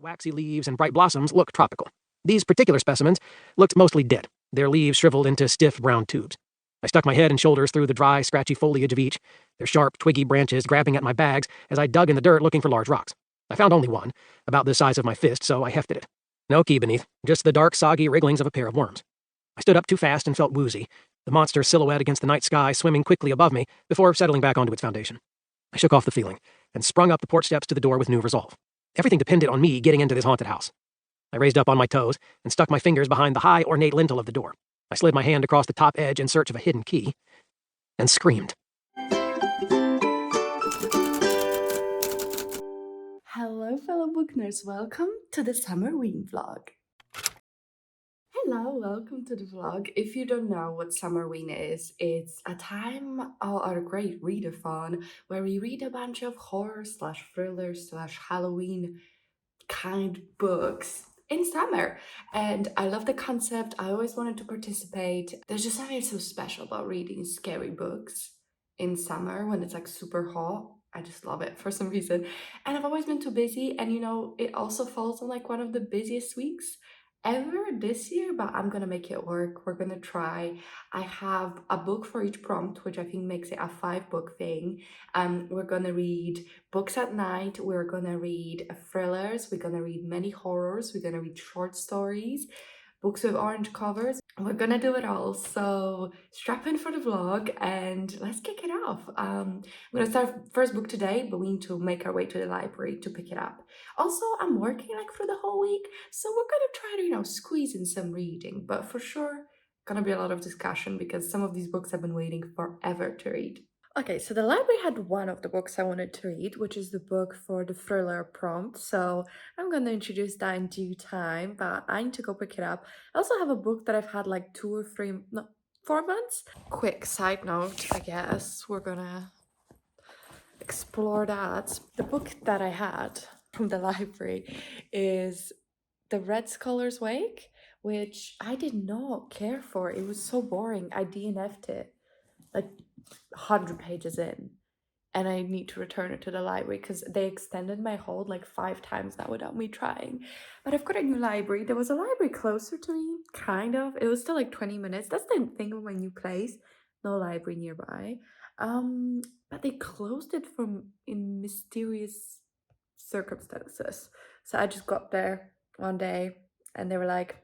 waxy leaves and bright blossoms look tropical. These particular specimens looked mostly dead, their leaves shriveled into stiff brown tubes. I stuck my head and shoulders through the dry, scratchy foliage of each, their sharp, twiggy branches grabbing at my bags as I dug in the dirt looking for large rocks. I found only one, about the size of my fist, so I hefted it. No key beneath, just the dark, soggy wrigglings of a pair of worms. I stood up too fast and felt woozy, the monster's silhouette against the night sky swimming quickly above me before settling back onto its foundation. I shook off the feeling and sprung up the porch steps to the door with new resolve. Everything depended on me getting into this haunted house. I raised up on my toes and stuck my fingers behind the high, ornate lintel of the door. I slid my hand across the top edge in search of a hidden key and screamed. Hello, fellow bookners. Welcome to the Summerween vlog. Hello, welcome to the vlog. If you don't know what Summerween is, it's a time or a great readathon where we read a bunch of horror / thriller / Halloween kind books in summer. And I love the concept. I always wanted to participate. There's just something so special about reading scary books in summer when it's like super hot. I just love it for some reason. And I've always been too busy, and you know, it also falls on like one of the busiest weeks ever this year, but I'm gonna make it work. We're gonna try. I have a book for each prompt, which I think makes it a 5-book thing. We're gonna read books at night, we're gonna read thrillers, we're gonna read many horrors, we're gonna read short stories, books with orange covers. We're gonna do it all, so strap in for the vlog and let's kick it off. I'm gonna start first book today, but we need to make our way to the library to pick it up. Also, I'm working like for the whole week, so we're gonna try to, you know, squeeze in some reading, but for sure gonna be a lot of discussion because some of these books I've been waiting forever to read. Okay, so the library had one of the books I wanted to read, which is the book for the thriller prompt. So I'm going to introduce that in due time, but I need to go pick it up. I also have a book that I've had like 4 months. Quick side note, I guess. We're going to explore that. The book that I had from the library is The Red Scholar's Wake, which I did not care for. It was so boring. I DNF'd it like 100 pages in, and I need to return it to the library because they extended my hold like 5 times now without me trying. But I've got a new library. There was a library closer to me, kind of. It was still like 20 minutes. That's the thing with my new place. No library nearby. But they closed it in mysterious circumstances. So I just got there one day and they were like,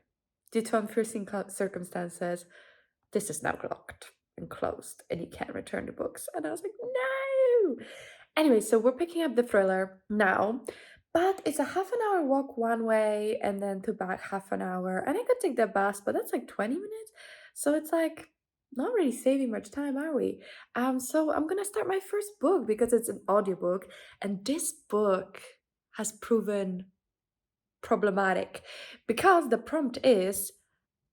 due to unforeseen circumstances, this is now locked and closed and you can't return the books. And I was like, no. Anyway, so we're picking up the thriller now, but it's a half an hour walk one way and then to back half an hour, and I could take the bus, but that's like 20 minutes, so it's like not really saving much time, are we? So I'm gonna start my first book because it's an audiobook, and this book has proven problematic because the prompt is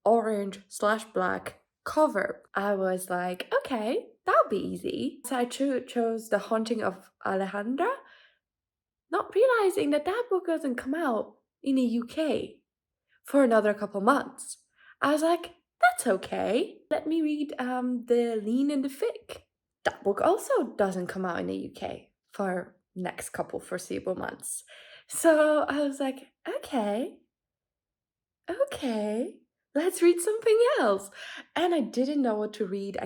orange / black cover. I was like, okay, that'll be easy. So I chose The Haunting of Alejandra, not realizing that book doesn't come out in the UK for another couple months. I was like, that's okay. Let me read The Lean and the Fig. That book also doesn't come out in the UK for next couple foreseeable months. So I was like, okay, let's read something else. And I didn't know what to read.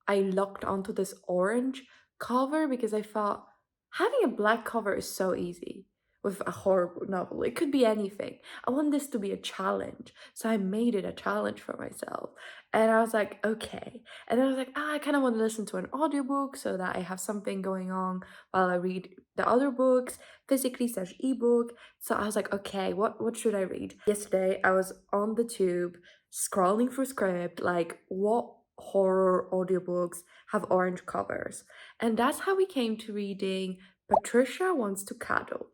I locked onto this orange cover because I thought having a black cover is so easy with a horror novel. It could be anything. I want this to be a challenge. So I made it a challenge for myself. And I was like, okay. And then I was like, I kind of want to listen to an audiobook so that I have something going on while I read the other books, physically / ebook. So I was like, okay, what should I read? Yesterday, I was on the tube scrolling through script, like what horror audiobooks have orange covers. And that's how we came to reading Patricia Wants to Cuddle.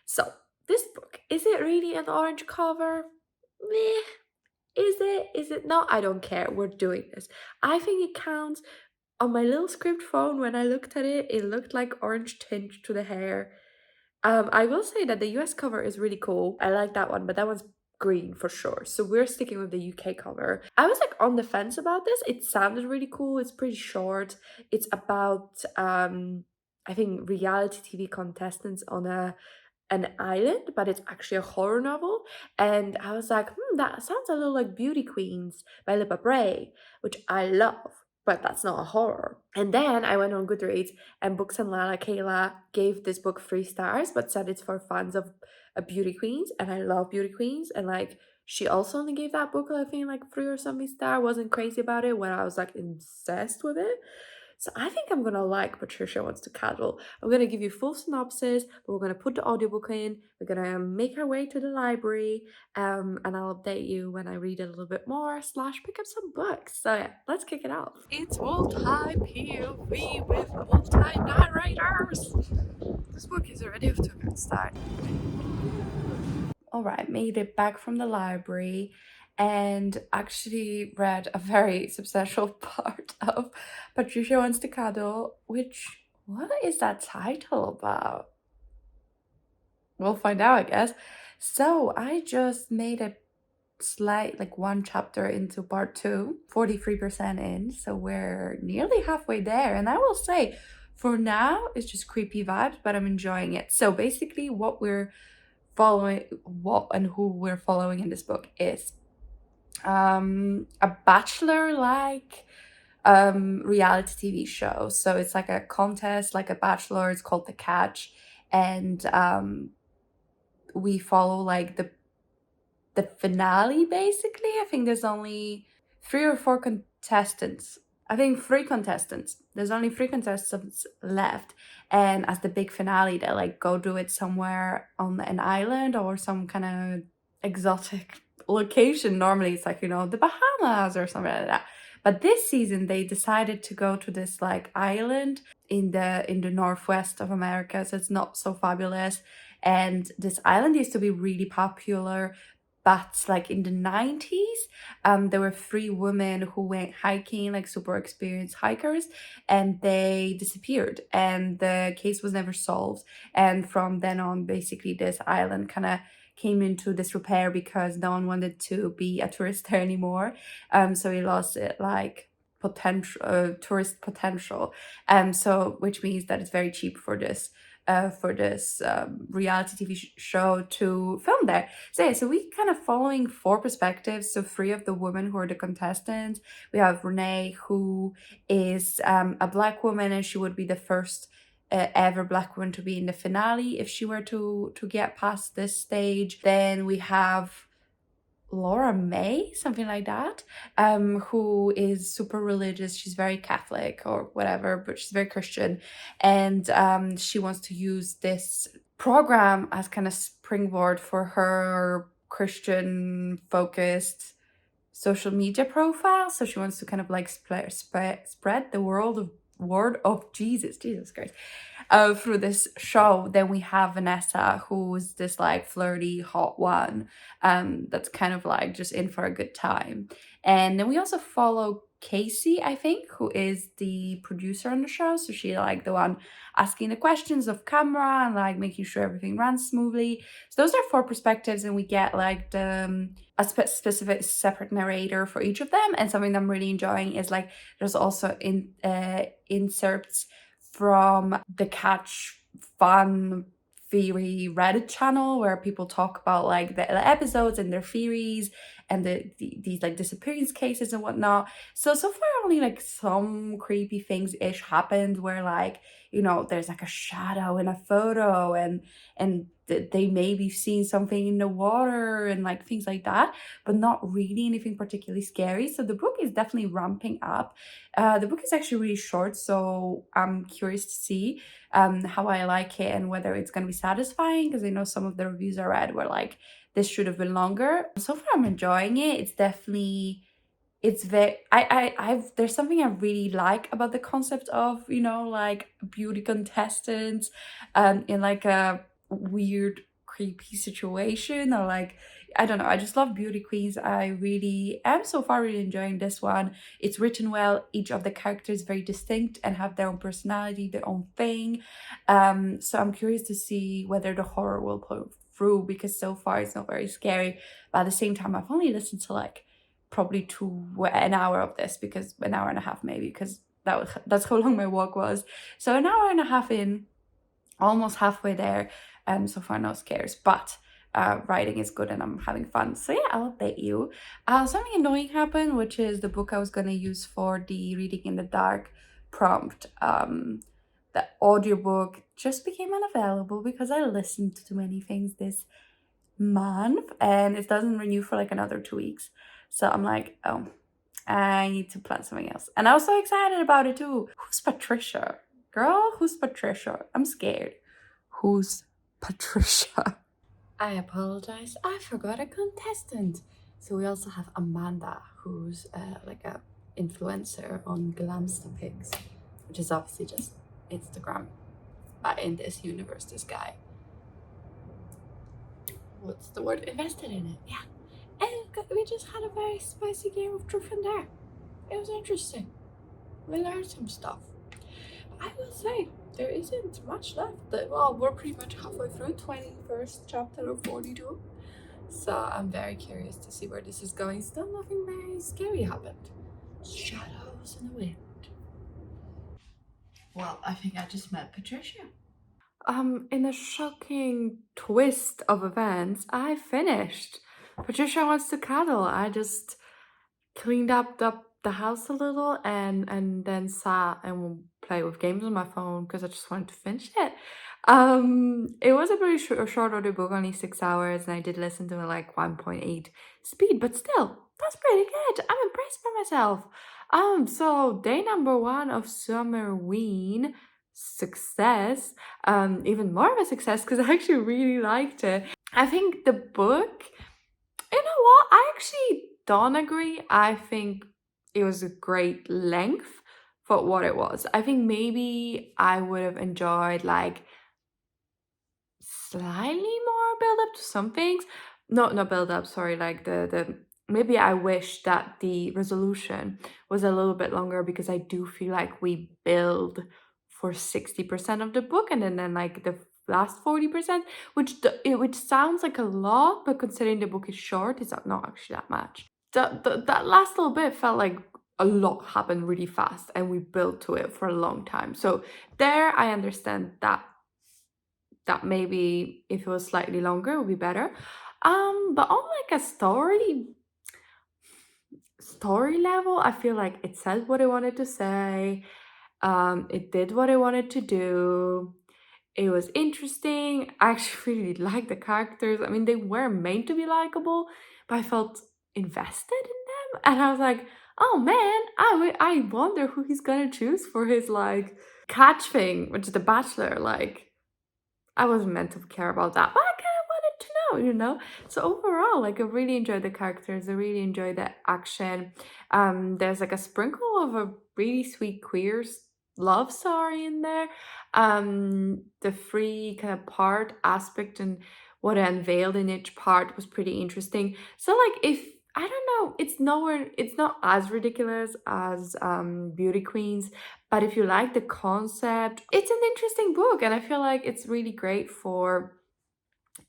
So this book, is it really an orange cover? Meh. Is it? Is it not? I don't care. We're doing this. I think it counts. On my little script phone, when I looked at it, it looked like orange tinge to the hair. I will say that the US cover is really cool. I like that one, but that one's green for sure. So we're sticking with the UK cover. I was like on the fence about this. It sounded really cool. It's pretty short. It's about I think reality TV contestants on a an island, but it's actually a horror novel. And I was like, that sounds a little like Beauty Queens by Lippa Bray, which I love, but that's not a horror. And then I went on Goodreads, and Books and Lala Kayla gave this book 3 stars, but said it's for fans of Beauty Queens. And I love Beauty Queens. And like, she also only gave that book, I think, like 3 or something star, wasn't crazy about it when I was like obsessed with it. So I think I'm gonna like Patricia Wants to Cuddle. I'm gonna give you full synopsis, but we're gonna put the audiobook in. We're gonna make our way to the library, and I'll update you when I read a little bit more / pick up some books. So yeah, let's kick it off. It's multi-POV with multi-narrators. This book is already off to a good start. All right, made it back from the library and actually read a very substantial part of Patricia Wants to Cuddle, which, what is that title about? We'll find out, I guess. So I just made a slight, like one chapter into part 2, 43% in, so we're nearly halfway there. And I will say, for now, it's just creepy vibes, but I'm enjoying it. So basically what we're following, who we're following in this book is a bachelor-like reality TV show. So it's like a contest, like a bachelor. It's called The Catch, and we follow like the finale. Basically, I think there's only 3 or 4 contestants. I think 3 contestants. There's only 3 contestants left. And as the big finale, they like go do it somewhere on an island or some kind of exotic location. Normally it's like, the Bahamas or something like that. But this season they decided to go to this like island in the northwest of America. So it's not so fabulous. And this island used to be really popular. But like in the 90s, there were 3 women who went hiking, like super experienced hikers, and they disappeared and the case was never solved. And from then on, basically this island kind of came into disrepair because no one wanted to be a tourist there anymore. So it lost it like tourist potential. So which means that it's very cheap for this reality TV show to film there. So yeah, so we kind of following 4 perspectives. So 3 of the women who are the contestants. We have Renee, who is a Black woman, and she would be the first ever Black woman to be in the finale if she were to get past this stage. Then we have Laura May, something like that, who is super religious. She's very Catholic or whatever, but she's very Christian. And she wants to use this program as kind of springboard for her Christian focused social media profile. So she wants to kind of like spread the word of Jesus Christ, through this show. Then we have Vanessa, who's this like flirty hot one, that's kind of like just in for a good time. And then we also follow Casey, I think, who is the producer on the show. So she like the one asking the questions of camera and like making sure everything runs smoothly. So those are 4 perspectives, and we get like a specific separate narrator for each of them. And something that I'm really enjoying is like there's also inserts from the Catch Fan Theory Reddit channel, where people talk about like the episodes and their theories and these like disappearance cases and whatnot. So far only like some creepy things ish happened, where like, there's like a shadow in a photo, and they may be seeing something in the water and like things like that, but not really anything particularly scary. So the book is definitely ramping up. The book is actually really short, so I'm curious to see how I like it and whether it's going to be satisfying, because I know some of the reviews I read were like, this should have been longer. So far I'm enjoying it. It's definitely, it's very, there's something I really like about the concept of, like beauty contestants in like a weird creepy situation, or like, I don't know, I just love beauty queens. I really am so far really enjoying this one. It's written well. Each of the characters is very distinct and have their own personality, their own thing. So I'm curious to see whether the horror will pull through, because so far it's not very scary. But at the same time, I've only listened to like probably an hour of this, because an hour and a half maybe, because that's how long my walk was. So an hour and a half in, almost halfway there. So far, no scares, but writing is good and I'm having fun. So yeah, I'll update you. Something annoying happened, which is the book I was going to use for the Reading in the Dark prompt. The audiobook just became unavailable because I listened to too many things this month and it doesn't renew for like another 2 weeks. So I'm like, oh, I need to plan something else. And I was so excited about it too. Who's Patricia? Girl, who's Patricia? I'm scared. Who's Patricia? I apologize. I forgot a contestant. So we also have Amanda, who's like a influencer on Glamster Pics, which is obviously just Instagram. But in this universe, this guy, what's the word? Invested in it. Yeah. And we just had a very spicy game of truth and dare. It was interesting. We learned some stuff. I will say, there isn't much left. Well, we're pretty much halfway through 21st chapter of 42. So I'm very curious to see where this is going. Still nothing very scary happened. Shadows in the wind. Well, I think I just met Patricia. In a shocking twist of events, I finished. Patricia wants to cuddle. I just cleaned up the house a little and then sat and play with games on my phone because I just wanted to finish it. It was a pretty short audiobook, only 6 hours, and I did listen to it like 1.8 speed, but still, that's pretty good. I'm impressed by myself. So day number 1 of Summerween, success. Even more of a success because I actually really liked it. I think the book, you know what? I actually don't agree. I think it was a great length for what it was. I think maybe I would have enjoyed like slightly more build up to some things. No, not build up, sorry, like the maybe I wish that the resolution was a little bit longer because I do feel like we build for 60% of the book and then like the last 40%, which sounds like a lot, but considering the book is short, it's not actually that much. That last little bit felt like a lot happened really fast and we built to it for a long time. So there I understand that maybe if it was slightly longer it would be better. But on like a story level, I feel like it said what it wanted to say. It did what it wanted to do. It was interesting. I actually really liked the characters. I mean, they were meant to be likable, but I felt invested in them. And I was like, oh man, I wonder who he's gonna choose for his like catch thing, which is the Bachelor. Like, I wasn't meant to care about that, but I kind of wanted to know, you know? So overall, like, I really enjoyed the characters. I really enjoyed the action. There's like a sprinkle of a really sweet queer love story in there. The free kind of part aspect and what I unveiled in each part was pretty interesting. So like, if I don't know, it's not as ridiculous as Beauty Queens, but if you like the concept, it's an interesting book, and I feel like it's really great for,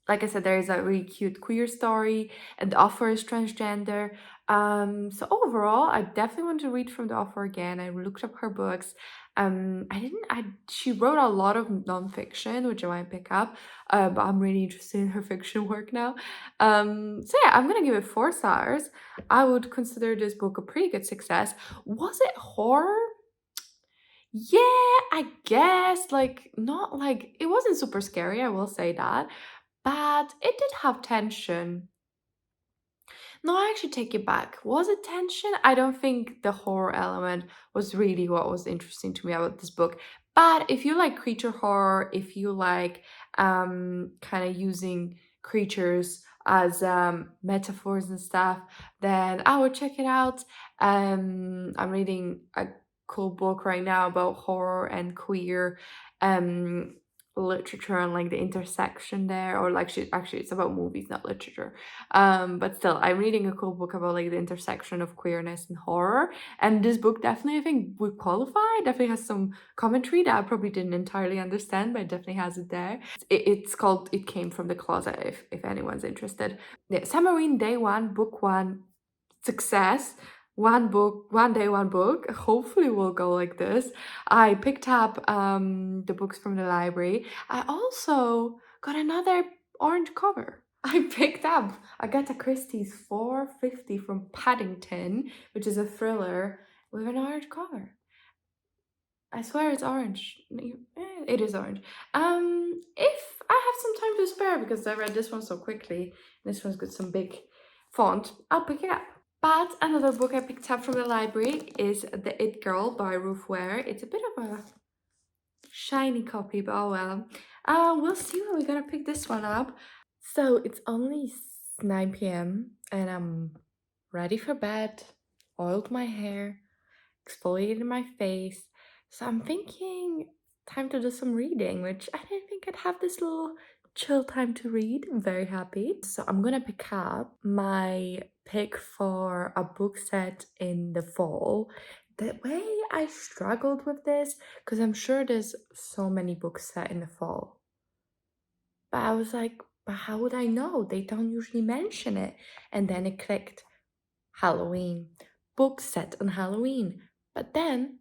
like I said, there is a really cute queer story, and the author is transgender. So overall, I definitely want to read from the author again. I looked up her books. She wrote a lot of nonfiction, which I might pick up, but I'm really interested in her fiction work now. So yeah, I'm gonna give it 4 stars. I would consider this book a pretty good success. Was it horror? Yeah, I guess, like, not like, it wasn't super scary, I will say that, but it did have tension. No, I actually take it back. Was it tension? I don't think the horror element was really what was interesting to me about this book. But if you like creature horror, if you like kind of using creatures as metaphors and stuff, then I would check it out. I'm reading a cool book right now about horror and queer um literature and like the intersection there, or like actually it's about movies, not literature. But still, I'm reading a cool book about like the intersection of queerness and horror, and this book definitely I think would qualify. Definitely has some commentary that I probably didn't entirely understand, but it definitely has it there. It's called It Came from the Closet, if anyone's interested. Yeah, Summerween Day 1, Book 1, success. One book, one day, one book. Hopefully we'll go like this. I picked up the books from the library. I also got another orange cover. I picked up Agatha Christie's 450 from Paddington, which is a thriller with an orange cover. I swear it's orange. It is orange. If I have some time to spare, because I read this one so quickly, this one's got some big font, I'll pick it up. But another book I picked up from the library is The It Girl by Ruth Ware. It's a bit of a shiny copy, but oh well. We'll see when we're gonna pick this one up. So it's only 9 p.m. and I'm ready for bed, oiled my hair, exfoliated my face. So I'm thinking time to do some reading, which I didn't think I'd have this little chill time to read. I'm very happy. So I'm gonna pick up my pick for a book set in the fall. The way I struggled with this, because I'm sure there's so many books set in the fall. But I was like, but how would I know? They don't usually mention it. And then it clicked. Halloween. Book set on Halloween. But then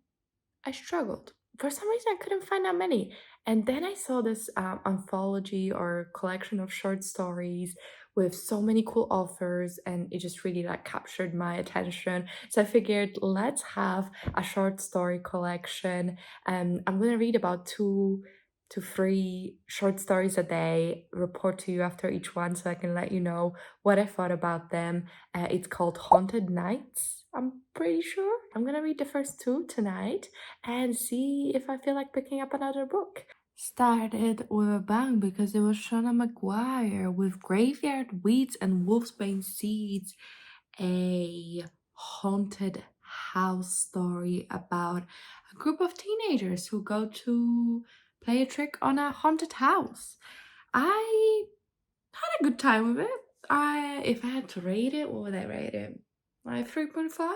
I struggled. For some reason, I couldn't find that many. And then I saw this anthology or collection of short stories with so many cool authors, and it just really like captured my attention. So I figured, let's have a short story collection. I'm gonna read about 2 to 3 short stories a day, report to you after each one so I can let you know what I thought about them. It's called Haunted Nights, I'm pretty sure. I'm gonna read the first 2 tonight and see if I feel like picking up another book. Started with a bang because it was Shauna Maguire with Graveyard Weeds and Wolfsbane Seeds, a haunted house story about a group of teenagers who go to play a trick on a haunted house. I had a good time with it. If I had to rate it, what would I rate it? Like 3.5?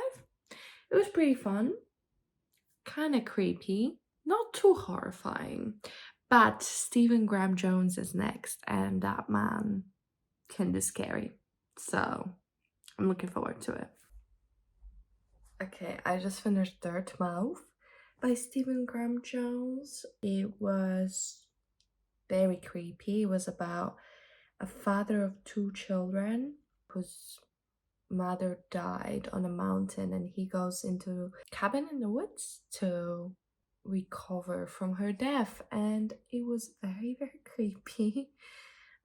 It was pretty fun. Kind of creepy. Not too horrifying. But Stephen Graham Jones is next, and that man can be scary. So I'm looking forward to it. Okay, I just finished Dirtmouth by Stephen Graham Jones. It was very creepy. It was about a father of 2 children whose mother died on a mountain, and he goes into a cabin in the woods to recover from her death, and it was very, very creepy.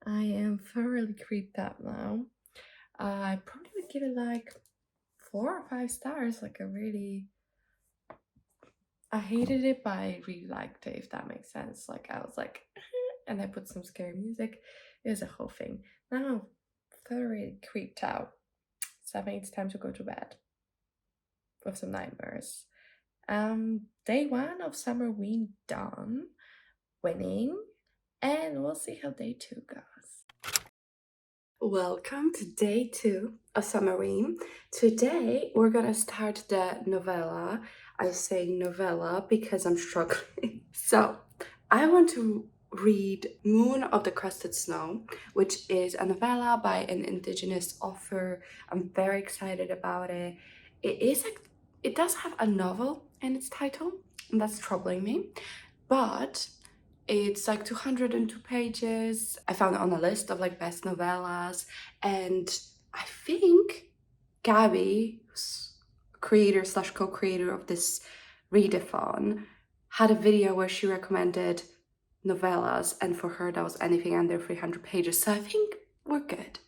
I am thoroughly creeped out now. I probably would give it like 4 or 5 stars. Like I hated it, but I really liked it, if that makes sense. Like I was like, and I put some scary music. It was a whole thing. Now I'm thoroughly creeped out. So I think it's time to go to bed with some nightmares. Day 1 of Summerween done, winning, and we'll see how day 2 goes. Welcome to day 2 of Summerween. Today we're gonna start the novella. I say novella because I'm struggling. So I want to read Moon of the Crusted Snow, which is a novella by an indigenous author. I'm very excited about it. It does have a novel in its title, and that's troubling me, but it's like 202 pages. I found it on a list of like best novellas, and I think Gabby, creator / co-creator of this readathon, had a video where she recommended novellas, and for her that was anything under 300 pages, so I think we're good.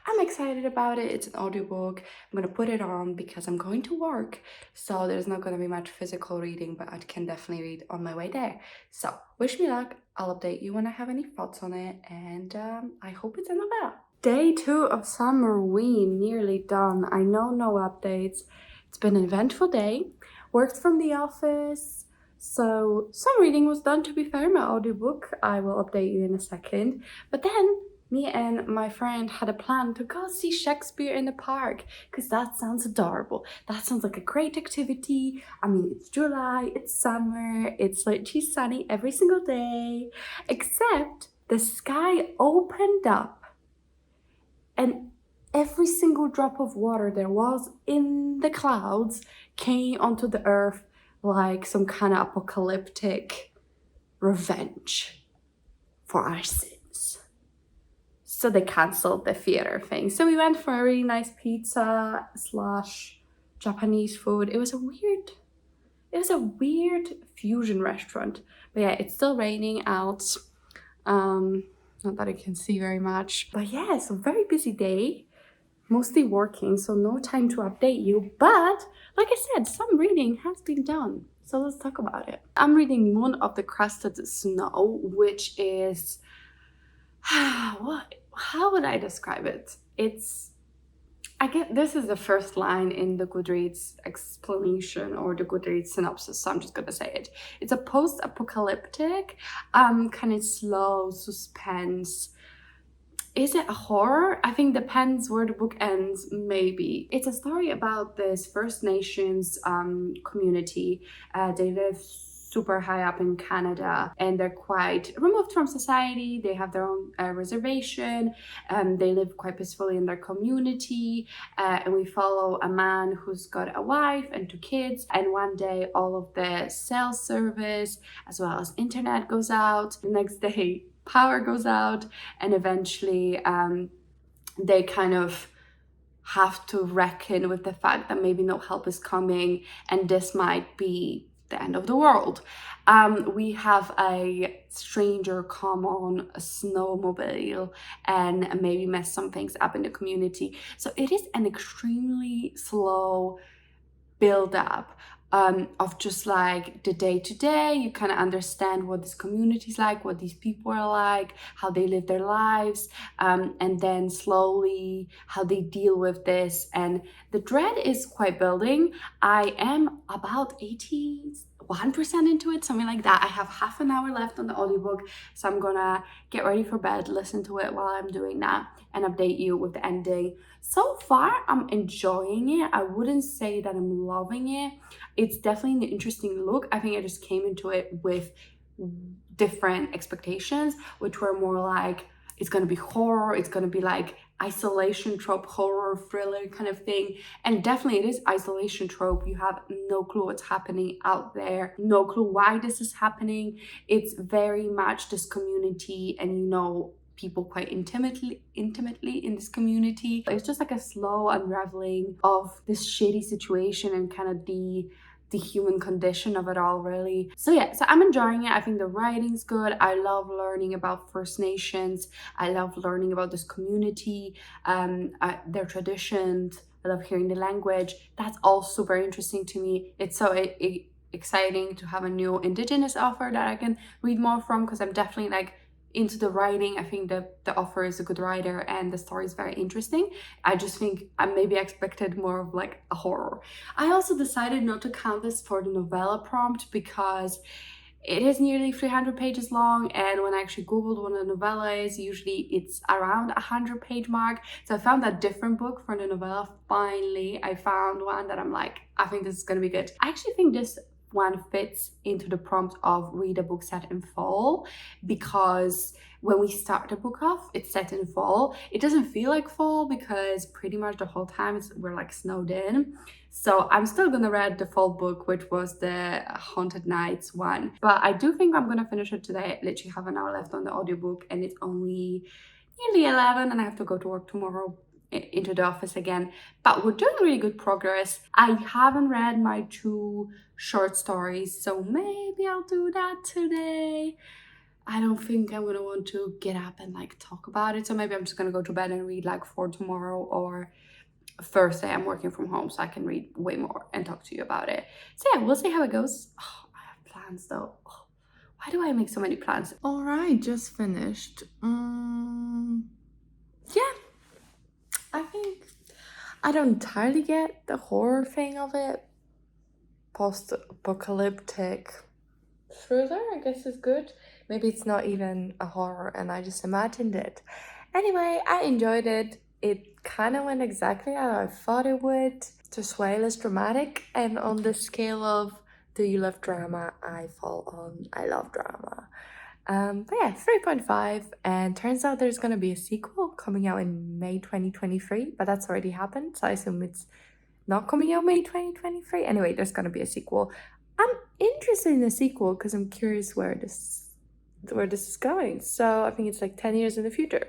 I'm excited about it. It's an audiobook. I'm gonna put it on because I'm going to work, so there's not gonna be much physical reading, but I can definitely read on my way there. So wish me luck. I'll update you when I have any thoughts on it, and I hope it's a novella. Day 2 of Summerween nearly done. I know no updates. It's been an eventful day. Worked from the office. So some reading was done, to be fair, my audiobook. I will update you in a second. But then me and my friend had a plan to go see Shakespeare in the park, because that sounds adorable. That sounds like a great activity. I mean, it's July, it's summer, it's literally sunny every single day, except the sky opened up and every single drop of water there was in the clouds came onto the earth like some kind of apocalyptic revenge for our sins. So they canceled the theater thing. So we went for a really nice pizza / Japanese food. It was a weird fusion restaurant. But yeah, it's still raining out. Not that I can see very much. But yeah, it's a very busy day. Mostly working, so no time to update you. But like I said, some reading has been done. So let's talk about it. I'm reading Moon of the Crusted Snow, which is... how would I describe it? I get this is the first line in the Goodreads explanation or the Goodreads synopsis, so I'm just gonna say it. It's a post-apocalyptic, kind of slow suspense. Is it a horror? I think depends where the book ends, maybe. It's a story about this First Nations community. They live super high up in Canada and they're quite removed from society. They have their own reservation. They live quite peacefully in their community. And we follow a man who's got a wife and 2 kids. And one day all of the cell service as well as internet goes out. The next day power goes out, and eventually they kind of have to reckon with the fact that maybe no help is coming and this might be the end of the world. We have a stranger come on a snowmobile and maybe mess some things up in the community. So it is an extremely slow build up of just like the day-to-day. You kind of understand what this community is like, what these people are like, how they live their lives, and then slowly how they deal with this. And the dread is quite building. I am about 81% into it, something like that. I have half an hour left on the audiobook, so I'm gonna get ready for bed, listen to it while I'm doing that, and update you with the ending. So far, I'm enjoying it. I wouldn't say that I'm loving it. It's definitely an interesting look. I think I just came into it with different expectations, which were more like, it's gonna be horror, it's gonna be like isolation trope, horror, thriller kind of thing. And definitely it is isolation trope. You have no clue what's happening out there, no clue why this is happening. It's very much this community, and you know people quite intimately in this community. It's just like a slow unraveling of this shitty situation and kind of the human condition of it all, really. So yeah, so I'm enjoying it. I think the writing's good. I love learning about First Nations. I love learning about this community, their traditions. I love hearing the language. That's all super interesting to me. It's so exciting to have a new Indigenous author that I can read more from, because I'm definitely like into the writing. I think that the author is a good writer and the story is very interesting. I just think I maybe expected more of like a horror. I also decided not to count this for the novella prompt because it is nearly 300 pages long, and when I actually googled what a novella is, usually it's around 100-page mark. So I found a different book for the novella. Finally, I found one that I'm like, I think this is gonna be good. I actually think this one fits into the prompt of read a book set in fall, because when we start the book off, it's set in fall. It doesn't feel like fall because pretty much the whole time we're like snowed in. So I'm still gonna read the fall book, which was the Haunted Nights one. But I do think I'm gonna finish it today. I literally have an hour left on the audiobook and it's only nearly 11 and I have to go to work tomorrow, into the office again. But we're doing really good progress. I haven't read my 2 short stories, so maybe I'll do that today. I don't think I'm gonna want to get up and like talk about it, so maybe I'm just gonna go to bed and read like for tomorrow, or Thursday I'm working from home so I can read way more and talk to you about it. So yeah, we'll see how it goes. Oh, I have plans though. Oh, why do I make so many plans? All right, just finished. Yeah, I think I don't entirely get the horror thing of it. Post-apocalyptic thriller, I guess, is good. Maybe it's not even a horror and I just imagined it. Anyway, I enjoyed it. It kind of went exactly how I thought it would. Just way less dramatic, and on the scale of do you love drama, I fall on I love drama. But yeah, 3.5, and turns out there's gonna be a sequel coming out in May 2023, but that's already happened, so I assume it's not coming out May 2023. Anyway, there's gonna be a sequel. I'm interested in the sequel because I'm curious where this is going. So I think it's like 10 years in the future.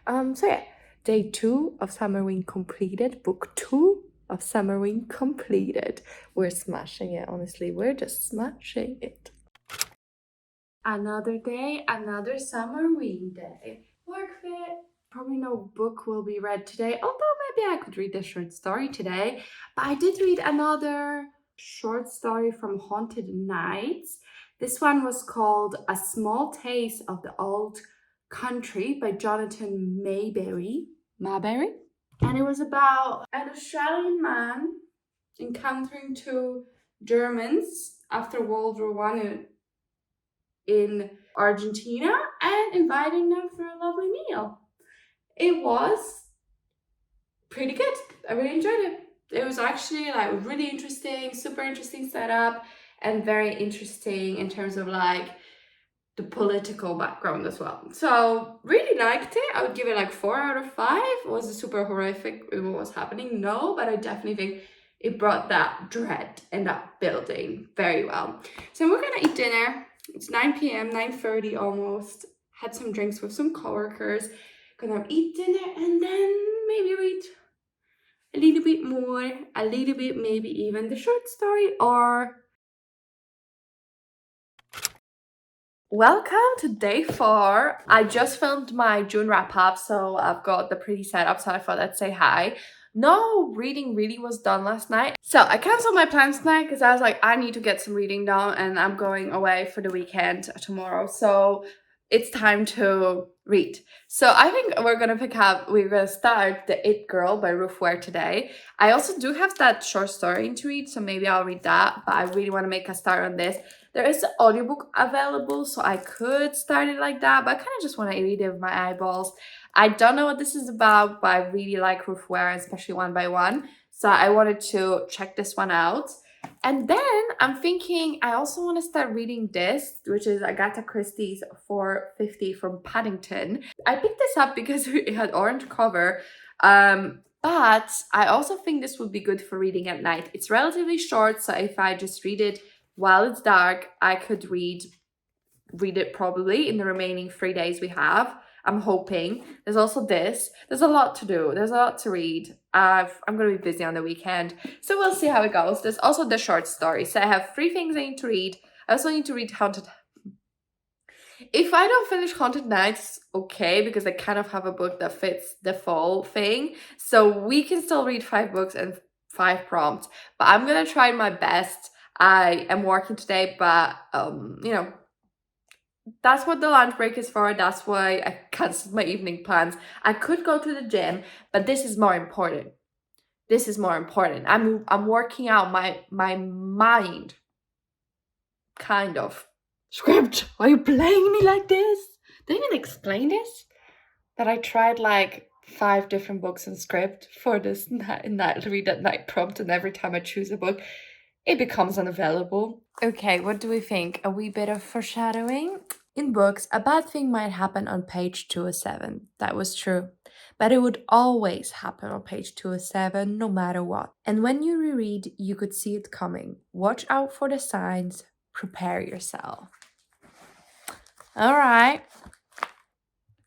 So yeah, day 2 of Summerween completed, book 2 of Summerween completed. We're smashing it, honestly, we're just smashing it. Another day, another Summerween day. Work fit. Probably no book will be read today, although maybe I could read a short story today. But I did read another short story from Haunted Nights. This one was called A Small Taste of the Old Country by Jonathan Mayberry. And it was about an Australian man encountering 2 Germans after World War One in Argentina and inviting them for a lovely meal. It was pretty good. I really enjoyed it. It was actually like really interesting, super interesting setup, and very interesting in terms of like the political background as well. So really liked it. I would give it like 4 out of 5. Was it super horrific what was happening? No, but I definitely think it brought that dread and that building very well. So we're gonna eat dinner. It's 9 p.m, 9:30 almost. Had some drinks with some coworkers. Gonna eat dinner and then maybe read a little bit more, a little bit, maybe even the short story or... Welcome to day 4. I just filmed my June wrap up, so I've got the pretty setup, so I thought I'd say hi. No reading really was done last night. So I canceled my plans tonight because I was like, I need to get some reading done and I'm going away for the weekend tomorrow. So it's time to read. So I think we're gonna start The It Girl by Ruth Ware today. I also do have that short story to read, so maybe I'll read that, but I really want to make a start on this. There is an audiobook available, so I could start it like that, but I kind of just want to read it with my eyeballs. I don't know what this is about, but I really like Ruth Ware, especially One by One. So I wanted to check this one out. And then I'm thinking I also want to start reading this, which is Agatha Christie's 450 from Paddington. I picked this up because it had orange cover, but I also think this would be good for reading at night. It's relatively short, so if I just read it while it's dark, I could read it probably in the remaining 3 days we have. I'm hoping. There's also this. There's a lot to do. There's a lot to read. I'm going to be busy on the weekend, so we'll see how it goes. There's also the short story. So I have 3 things I need to read. I also need to read Haunted. If I don't finish Haunted Nights, okay, because I kind of have a book that fits the fall thing. So we can still read 5 books and 5 prompts. But I'm going to try my best. I am working today, but, you know, that's what the lunch break is for. That's why I canceled my evening plans. I could go to the gym, but this is more important. This is more important. I'm working out my mind. Kind of. Script, why are you playing me like this? Did I even explain this? That I tried like 5 different books in script for this read at night prompt, and every time I choose a book, it becomes unavailable. Okay, what do we think? A wee bit of foreshadowing? In books, a bad thing might happen on page 207. That was true. But it would always happen on page 207, no matter what. And when you reread, you could see it coming. Watch out for the signs. Prepare yourself. All right.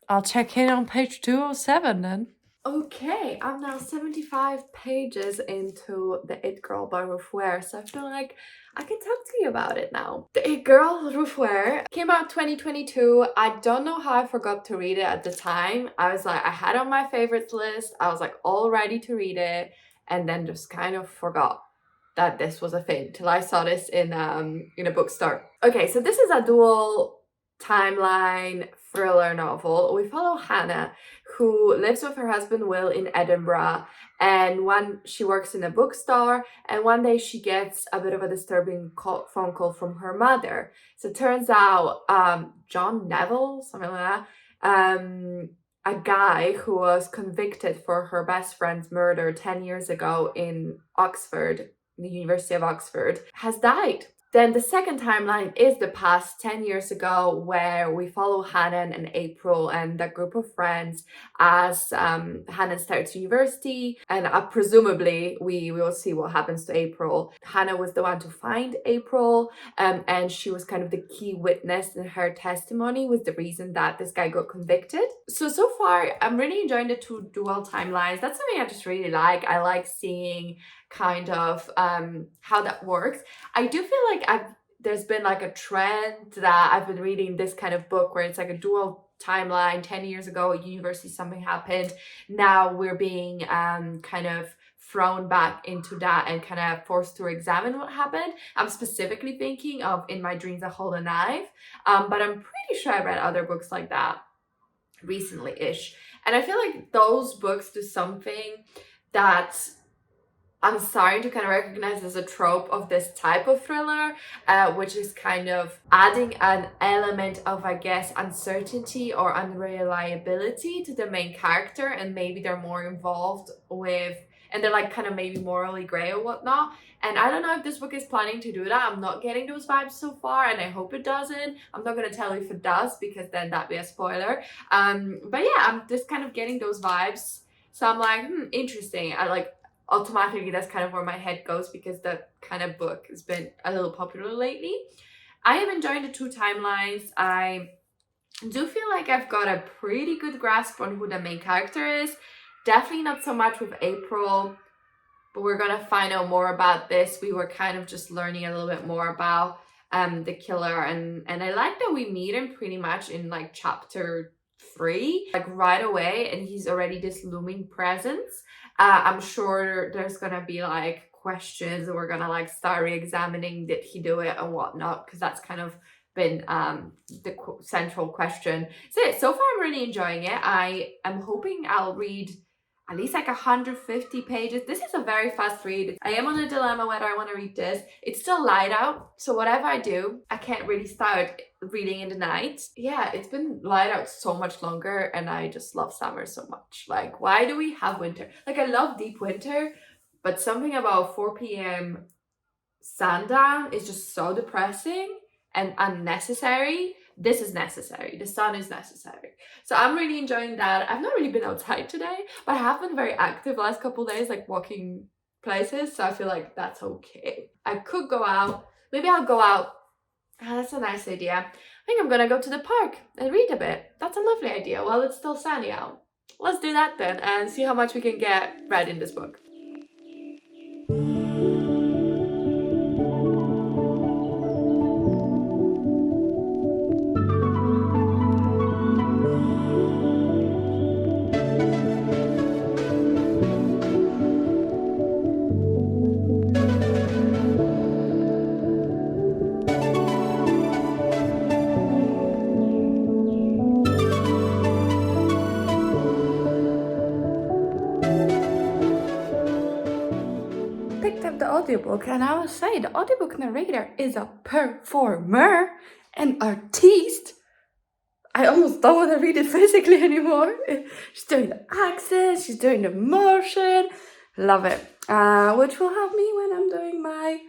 I'll check in on page 207 then. Okay, I'm now 75 pages into The It Girl by Ruth Ware, so I feel like I can talk to you about it now. The It Girl, Ruth Ware, came out 2022. I don't know how I forgot to read it at the time. I was like, I had it on my favorites list. I was like all ready to read it, and then just kind of forgot that this was a thing till I saw this in a bookstore. Okay, so this is a dual timeline thriller novel. We follow Hannah, who lives with her husband Will in Edinburgh, and she works in a bookstore, and one day she gets a bit of a disturbing phone call from her mother. So it turns out John Neville, something like that, a guy who was convicted for her best friend's murder 10 years ago in Oxford, the University of Oxford, has died. Then the second timeline is the past 10 years ago, where we follow Hannah and April and that group of friends as Hannah starts university, and presumably we will see what happens to April. Hannah was the one to find April, and she was kind of the key witness, and her testimony was the reason that this guy got convicted. So far, I'm really enjoying the two dual timelines. That's something I just really like. I like seeing kind of how that works. I do feel like there's been like a trend that I've been reading this kind of book where it's like a dual timeline. 10 years ago at university something happened, now we're being kind of thrown back into that and kind of forced to examine what happened. I'm specifically thinking of In My Dreams I Hold a Knife, but I'm pretty sure I read other books like that recently-ish, and I feel like those books do something that I'm starting to kind of recognize as a trope of this type of thriller, which is kind of adding an element of, I guess, uncertainty or unreliability to the main character, and maybe they're more involved with, and they're like kind of maybe morally gray or whatnot. And I don't know if this book is planning to do that. I'm not getting those vibes so far, and I hope it doesn't. I'm not going to tell you if it does, because then that'd be a spoiler. But yeah, I'm just kind of getting those vibes. So I'm like, interesting. I like, automatically that's kind of where my head goes, because that kind of book has been a little popular lately. I am enjoying the two timelines. I do feel like I've got a pretty good grasp on who the main character is. Definitely not so much with April, but we're gonna find out more about this. We were kind of just learning a little bit more about the killer, and I like that we meet him pretty much in like chapter 3, like right away, and he's already this looming presence. I'm sure there's gonna be like questions, and we're gonna like start re-examining, did he do it and whatnot, because that's kind of been the central question. So far I'm really enjoying it. I am hoping I'll read at least like 150 pages. This is a very fast read. I am on a dilemma whether I want to read this. It's still light out, so whatever I do, I can't really start reading in the night. Yeah, it's been light out so much longer, and I just love summer so much. Like, why do we have winter? Like, I love deep winter, but something about 4 p.m. sundown is just so depressing and unnecessary. This is necessary. The sun is necessary. So I'm really enjoying that. I've not really been outside today, but I have been very active last couple of days, like walking places. So I feel like that's okay. I could go out. Maybe I'll go out. That's a nice idea. I think I'm gonna go to the park and read a bit. That's a lovely idea while it's still sunny out. Let's do that then and see how much we can get read in this book. Audiobook, and I will say the audiobook narrator is a performer, an artiste. I almost don't want to read it physically anymore. She's doing the accents, she's doing the motion. Love it. Which will help me when I'm doing my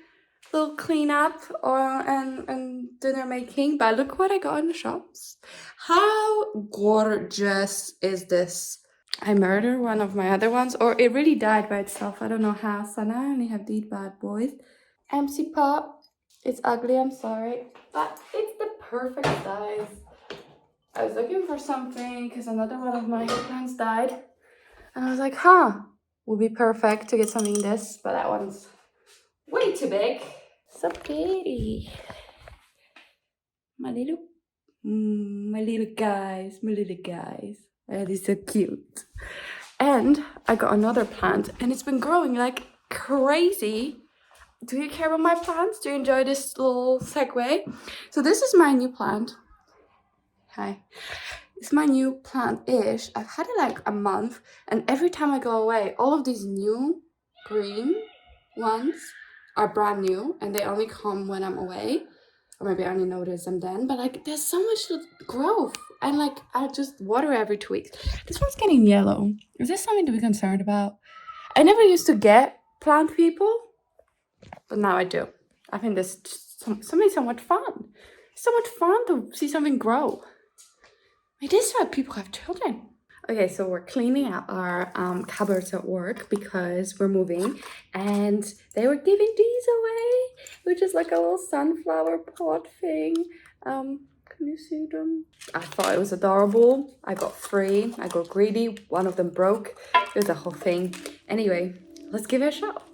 little cleanup and dinner making. But look what I got in the shops. How gorgeous is this? I murdered one of my other ones, or it really died by itself. I don't know how. So now I only have these bad boys. MC Pop. It's ugly, I'm sorry. But it's the perfect size. I was looking for something because another one of my plants died. And I was like, would be perfect to get something this. But that one's way too big. So pretty. My little guys. That is so cute. And I got another plant, and it's been growing like crazy. Do you care about my plants? Do you enjoy this little segue? So this is my new plant. Hi. It's my new plant-ish. I've had it like a month, and every time I go away, all of these new green ones are brand new, and they only come when I'm away. Or maybe I only notice them then. But like, there's so much growth. And like, I just water every 2 weeks. This one's getting yellow. Is this something to be concerned about? I never used to get plant people, but now I do. I think this something so much fun. It's so much fun to see something grow. It is why people have children. Okay, so we're cleaning out our cupboards at work because we're moving, and they were giving these away, which is like a little sunflower pot thing. Can you see them? I thought it was adorable. I got 3. I got greedy. One of them broke. It was a whole thing. Anyway, let's give it a shot.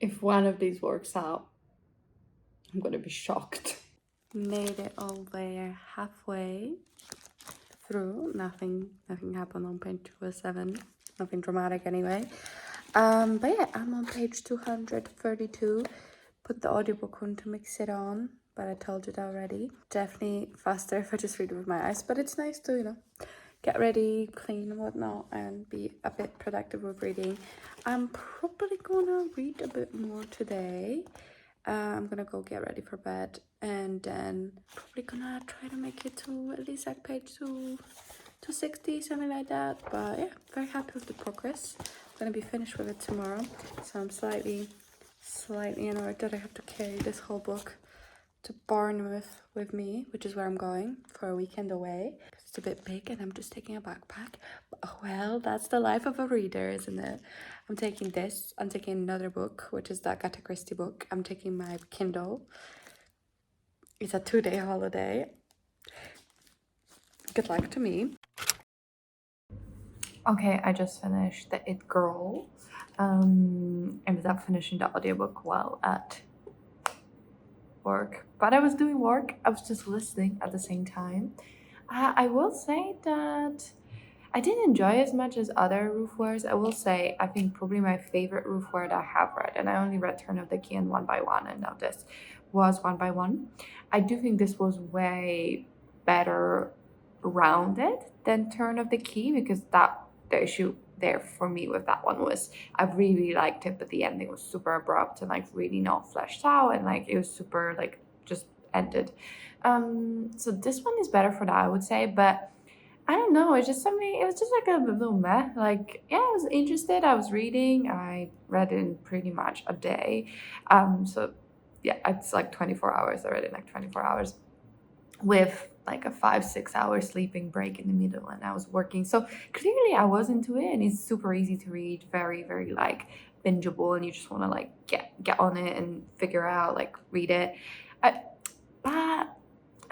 If one of these works out, I'm gonna be shocked. Made it all there halfway through. Nothing happened on page 207. Nothing dramatic anyway. But yeah, I'm on page 232. Put the audiobook on to mix it on, but I told you that already. Definitely faster if I just read it with my eyes, but it's nice to, you know, get ready, clean and whatnot, and be a bit productive with reading. I'm probably gonna read a bit more today. I'm gonna go get ready for bed, and then probably gonna try to make it to at least like page 260, something like that. But yeah, very happy with the progress. I'm gonna be finished with it tomorrow, so I'm slightly annoyed that I have to carry this whole book to Bournemouth with me, which is where I'm going for a weekend away. It's a bit big and I'm just taking a backpack. But, well, that's the life of a reader, isn't it? I'm taking this. I'm taking another book, which is the Agatha Christie book. I'm taking my Kindle. It's a 2-day holiday. Good luck to me. Okay, I just finished the It Girl. Ended up finishing the audiobook while at work, but I was doing work. I was just listening at the same time. I will say that I didn't enjoy as much as other Ruth Wares. I will say I think probably my favorite Ruth Ware that I have read, and I only read Turn of the Key and One by One, and now this was One by One. I do think this was way better rounded than Turn of the Key, because the issue there for me with that one was I really liked it, but the ending was super abrupt and like really not fleshed out, and like it was super like just ended. So this one is better for that, I would say, but I don't know, it's just something, it was just like a little meh. Like, yeah, I was interested, I was reading, I read it in pretty much a day. So yeah, it's like 24 hours. I read it in like 24 hours with like a 5-6 hour sleeping break in the middle, and I was working, so clearly I was into it, and it's super easy to read, very very like bingeable, and you just want to like get on it and figure out, like read it. But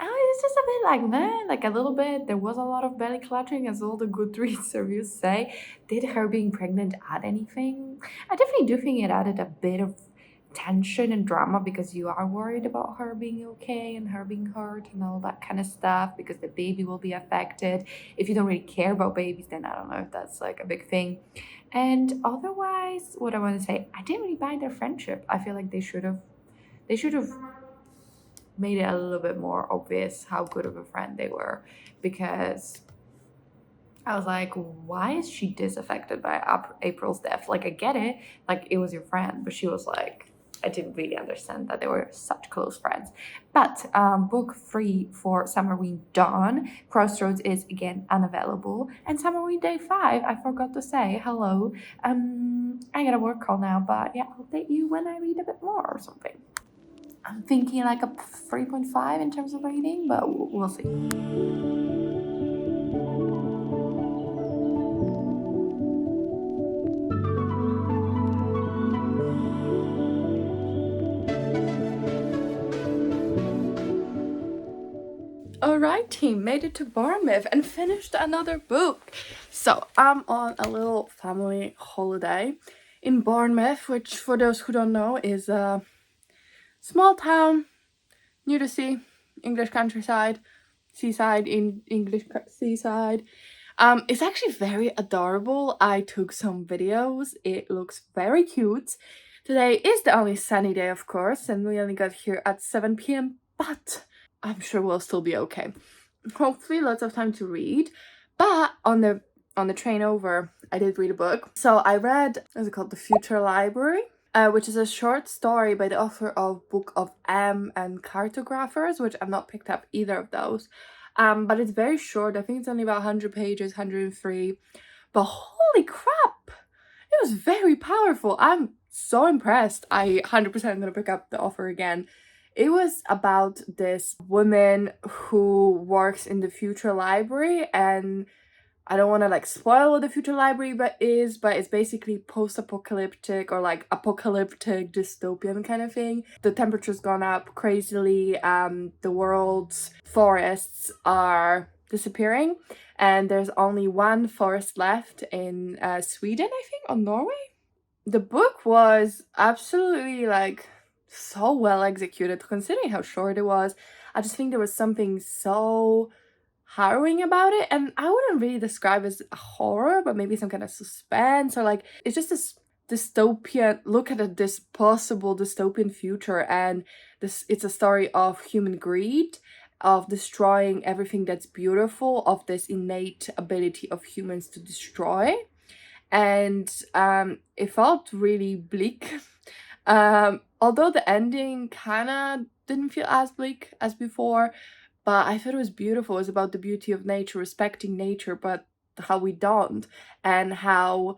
it's just a bit like meh, like a little bit. There was a lot of belly clutching, as all the Goodreads reviews say. Did her being pregnant add anything? I definitely do think it added a bit of tension and drama, because you are worried about her being okay and her being hurt and all that kind of stuff, because the baby will be affected. If you don't really care about babies, then I don't know if that's like a big thing. And otherwise, what I want to say, I didn't really buy their friendship. I feel like they should have made it a little bit more obvious how good of a friend they were, because I was like, why is she disaffected by April's death? Like, I get it, like it was your friend, but she was like, I didn't really understand that they were such close friends. But book 3 for Summerween Dawn, Crossroads, is again unavailable. And Summerween Day 5, I forgot to say hello. I got a work call now, but yeah, I'll update you when I read a bit more or something. I'm thinking like a 3.5 in terms of rating, but we'll see. Alright team, made it to Bournemouth and finished another book. So I'm on a little family holiday in Bournemouth, which for those who don't know is a small town near the sea, English countryside, seaside in English seaside. It's actually very adorable. I took some videos. It looks very cute. Today is the only sunny day, of course, and we only got here at 7 p.m, but I'm sure we'll still be okay. Hopefully lots of time to read. But on the train over, I did read a book. So I read, what's it called, The Future Library, which is a short story by the author of Book of M and Cartographers, which I've not picked up either of those. But it's very short. I think it's only about 100 pages, 103. But holy crap! It was very powerful. I'm so impressed. I 100% gonna pick up the offer again. It was about this woman who works in the future library, and I don't want to like spoil what the future library but it's basically post-apocalyptic or like apocalyptic dystopian kind of thing. The temperature's gone up crazily, the world's forests are disappearing, and there's only one forest left in Sweden, I think, or Norway. The book was absolutely like so well executed considering how short it was. I just think there was something so harrowing about it, and I wouldn't really describe it as a horror, but maybe some kind of suspense, or like it's just this dystopian look at this possible dystopian future, and it's a story of human greed, of destroying everything that's beautiful, of this innate ability of humans to destroy. And it felt really bleak. Although the ending kind of didn't feel as bleak as before, but I thought it was beautiful. It was about the beauty of nature, respecting nature, but how we don't, and how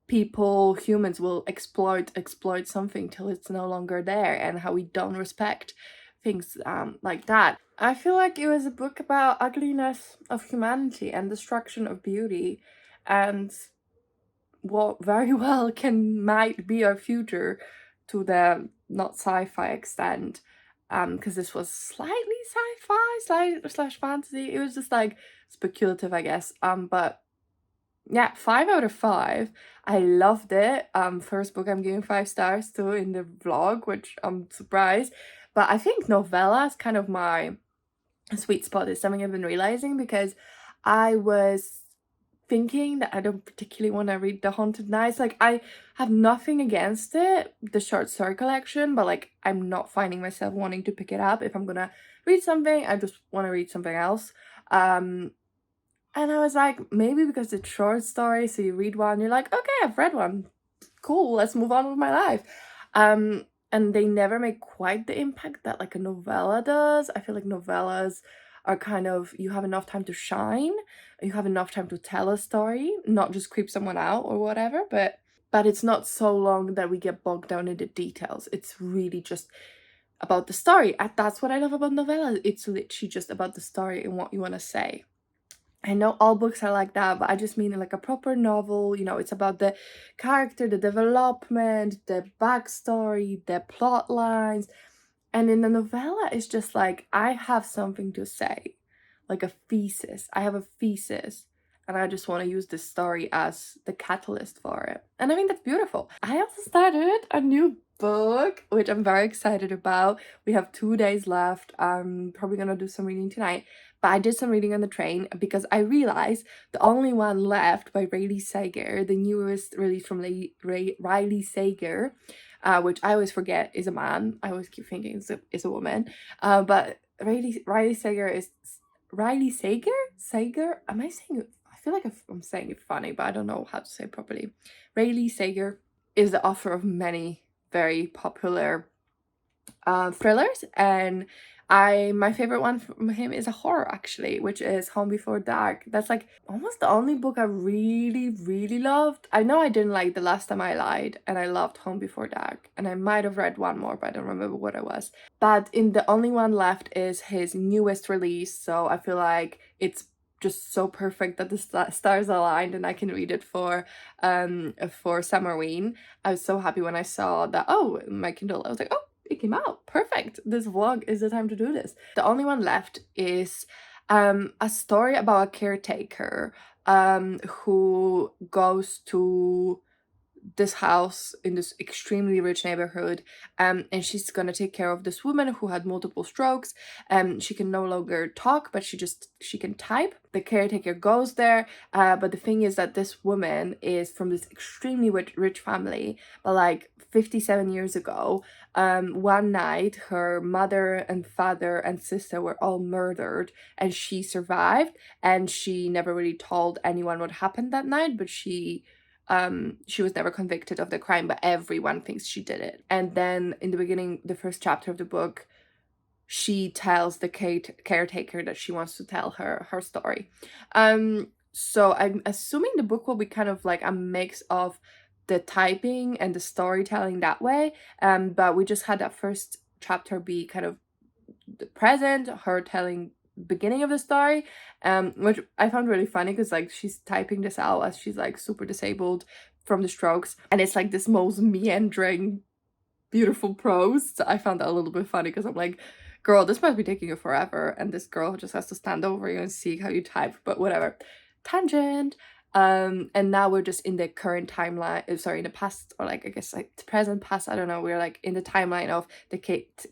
humans will exploit something till it's no longer there, and how we don't respect things like that. I feel like it was a book about ugliness of humanity and destruction of beauty, and what very well might be our future, to the not sci-fi extent, because this was slightly sci-fi slash fantasy. It was just like speculative, I guess. But yeah, 5 out of 5. I loved it. First book I'm giving 5 stars to in the vlog, which I'm surprised. But I think novella is kind of my sweet spot. Is something I've been realizing, because I was thinking that I don't particularly want to read The Haunted Nights. Like, I have nothing against it, the short story collection, but like I'm not finding myself wanting to pick it up. If I'm gonna read something, I just want to read something else. And I was like, maybe because it's short story, so you read one, you're like, okay, I've read one, cool, let's move on with my life. And they never make quite the impact that like a novella does. I feel like novellas are kind of, you have enough time to shine, you have enough time to tell a story, not just creep someone out or whatever, but it's not so long that we get bogged down in the details. It's really just about the story. That's what I love about novellas. It's literally just about the story and what you want to say. I know all books are like that, but I just mean like a proper novel. You know, it's about the character, the development, the backstory, the plot lines. And in the novella, it's just like, I have something to say, like a thesis. I have a thesis, and I just want to use this story as the catalyst for it. And I think that's beautiful. I also started a new book, which I'm very excited about. We have 2 days left. I'm probably gonna do some reading tonight, but I did some reading on the train because I realized the only one left by Riley Sager, the newest release from Riley Sager, which I always forget is a man. I always keep thinking it's a woman. But Riley Sager is Riley Sager? Sager? Am I saying it? I feel like I'm saying it funny, but I don't know how to say it properly. Riley Sager is the author of many very popular thrillers, and my favorite one from him is a horror, actually, which is Home Before Dark. That's like almost the only book I really loved. I know I didn't like The Last Time I Lied, and I loved Home Before Dark, and I might have read one more, but I don't remember what it was. But the only one left is his newest release, so I feel like it's just so perfect that the stars aligned and I can read it for Summerween. I was so happy when I saw that, oh, my Kindle. I was like, oh, it came out, perfect, this vlog is the time to do this. The only one left is a story about a caretaker who goes to this house in this extremely rich neighborhood, and she's gonna take care of this woman who had multiple strokes. She can no longer talk, but she can type. The caretaker goes there, but the thing is that this woman is from this extremely rich family, but like 57 years ago, one night her mother and father and sister were all murdered, and she survived, and she never really told anyone what happened that night, but she was never convicted of the crime, but everyone thinks she did it. And then in the beginning, the first chapter of the book, she tells the caretaker that she wants to tell her story. So I'm assuming the book will be kind of like a mix of the typing and the storytelling that way. But we just had that first chapter be kind of the present, her telling beginning of the story, which I found really funny because like she's typing this out as she's like super disabled from the strokes, and it's like this most meandering beautiful prose. So I found that a little bit funny because I'm like, girl, this must be taking you forever, and this girl just has to stand over you and see how you type, but whatever. Tangent. And now we're just in the current timeline, sorry, in the past, or like I guess like present, past, I don't know, we're like in the timeline of the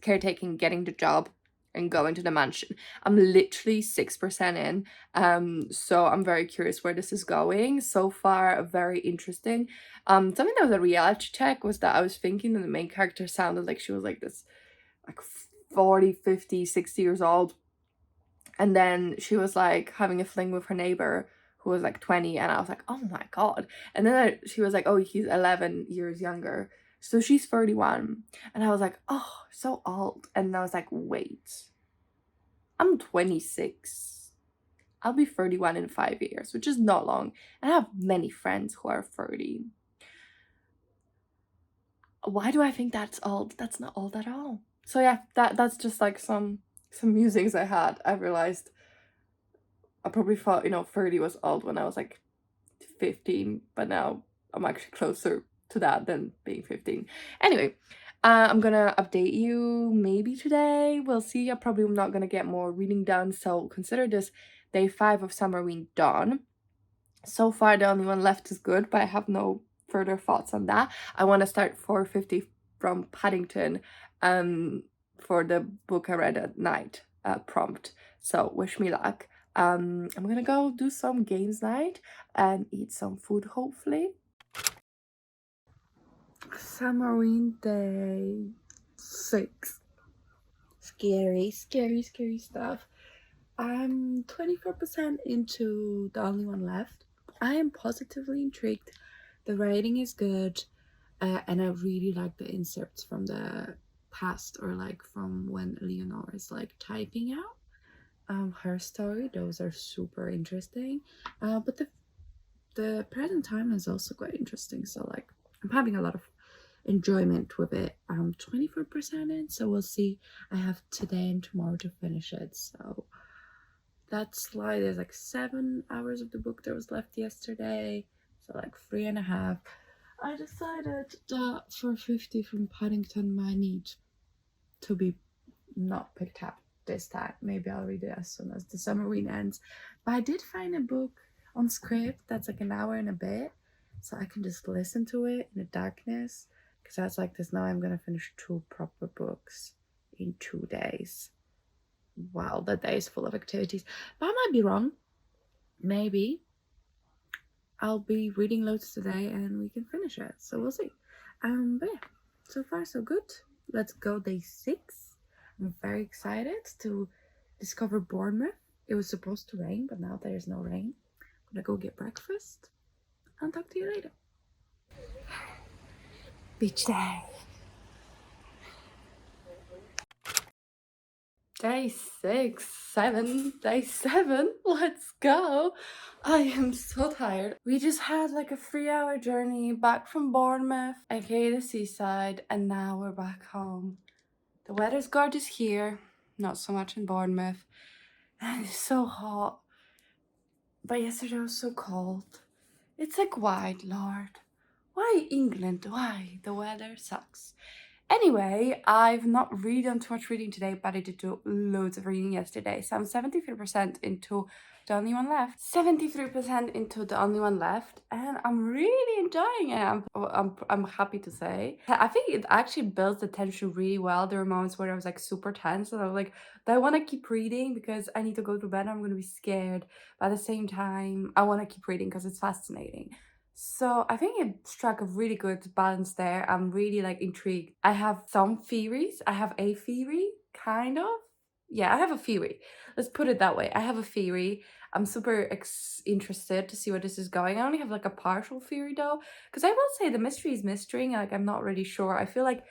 caretaking getting the job and going to the mansion. I'm literally 6% in, so I'm very curious where this is going. So far, very interesting. Something that was a reality check was that I was thinking that the main character sounded like she was like this, like 40, 50, 60 years old, and then she was like having a fling with her neighbor who was like 20, and I was like, oh my god. And then she was like, oh, he's 11 years younger, so she's 31. And I was like, oh, so old. And I was like, wait, I'm 26. I'll be 31 in 5 years, which is not long. And I have many friends who are 30. Why do I think that's old? That's not old at all. So yeah, that's just like some musings I had. I realized I probably thought, 30 was old when I was like 15, but now I'm actually closer to that than being 15. Anyway, I'm gonna update you maybe today. We'll see. I'm probably not gonna get more reading done, so consider this day 5 of Summerween done. So far, the only one left is Good, but I have no further thoughts on that. I want to start 450 from Paddington for the book I read at night prompt. So wish me luck. I'm gonna go do some games night and eat some food, hopefully. Summerween day 6. Scary stuff. I'm 24% into the only one left. I am positively intrigued. The writing is good, and I really like the inserts from the past, or like from when Leonore is like typing out her story. Those are super interesting. But the present time is also quite interesting. So like I'm having a lot of enjoyment with it. I'm 24% in, so we'll see. I have today and tomorrow to finish it. So that's why there's like 7 hours of the book that was left yesterday, so like 3.5. I decided that for 50 from Paddington might need to be not picked up this time. Maybe I'll read it as soon as the Summerween ends. But I did find a book on script that's like an hour and a bit, so I can just listen to it in the darkness, because that's like this. Now I'm gonna finish 2 proper books in 2 days. Wow, that day is full of activities. But I might be wrong. Maybe I'll be reading loads today and we can finish it. So we'll see. But yeah, so far so good. Let's go day 6. I'm very excited to discover Bournemouth. It was supposed to rain, but now there's no rain. I'm gonna go get breakfast and talk to you later. Beach day. Day 7. Let's go. I am so tired. We just had like a 3-hour journey back from Bournemouth, aka the seaside, and now we're back home. The weather's gorgeous here, not so much in Bournemouth, and it's so hot. But yesterday was so cold. It's like, why, Lord? Why England? Why? The weather sucks. Anyway, I've not really done too much reading today, but I did do loads of reading yesterday. So I'm 73% into The Only One Left. 73% into The Only One Left, and I'm really enjoying it. I'm happy to say. I think it actually builds the tension really well. There were moments where I was like super tense, and I was like, do I want to keep reading because I need to go to bed? I'm gonna be scared, but at the same time, I want to keep reading because it's fascinating. So I think it struck a really good balance there. I'm really like intrigued. I have some theories. I have a theory, kind of. Yeah, I have a theory. Let's put it that way. I have a theory. I'm super interested to see where this is going. I only have like a partial theory though, because I will say the mystery is mystery. Like I'm not really sure. I feel like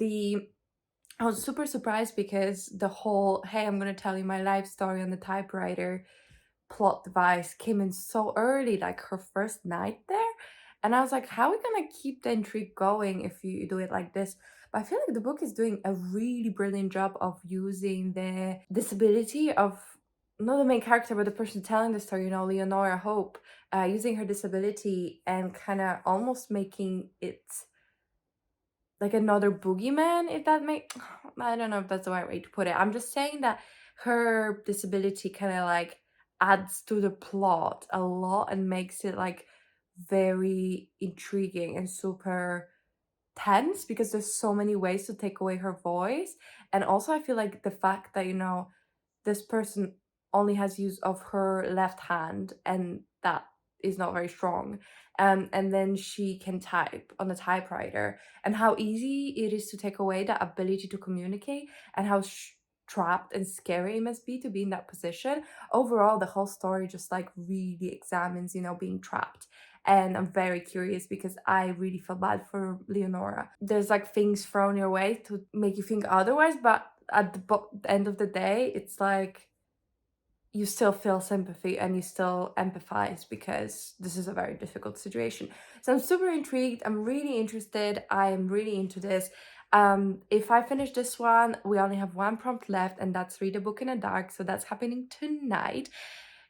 I was super surprised because the whole, hey, I'm gonna tell you my life story on the typewriter plot device came in so early, like her first night there. And I was like, how are we gonna keep the intrigue going if you do it like this? But I feel like the book is doing a really brilliant job of using the disability of not the main character, but the person telling the story, Leonora Hope, using her disability and kind of almost making it like another boogeyman, if that make I don't know if that's the right way to put it. I'm just saying that her disability kind of like adds to the plot a lot and makes it like very intriguing and super tense because there's so many ways to take away her voice. And also I feel like the fact that this person only has use of her left hand, and that is not very strong. And then she can type on a typewriter, and how easy it is to take away that ability to communicate, and how trapped and scary it must be to be in that position. Overall, the whole story just like really examines, being trapped. And I'm very curious because I really feel bad for Leonora. There's like things thrown your way to make you think otherwise, but at the end of the day, it's like you still feel sympathy and you still empathize because this is a very difficult situation. So I'm super intrigued. I'm really interested. I am really into this. If I finish this one, we only have one prompt left, and that's read a book in the dark. So that's happening tonight.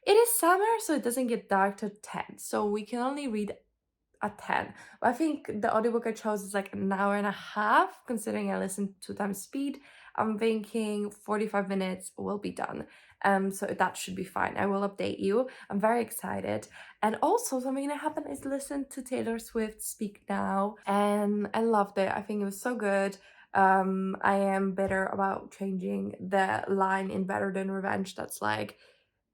It is summer, so it doesn't get dark till 10. So we can only read at 10. But I think the audiobook I chose is like an hour and a half, considering I listened 2 times speed. I'm thinking 45 minutes will be done. So that should be fine. I will update you. I'm very excited. And also something that happened is listen to Taylor Swift Speak Now, and I loved it. I think it was so good. I am better about changing the line in Better Than Revenge. That's like,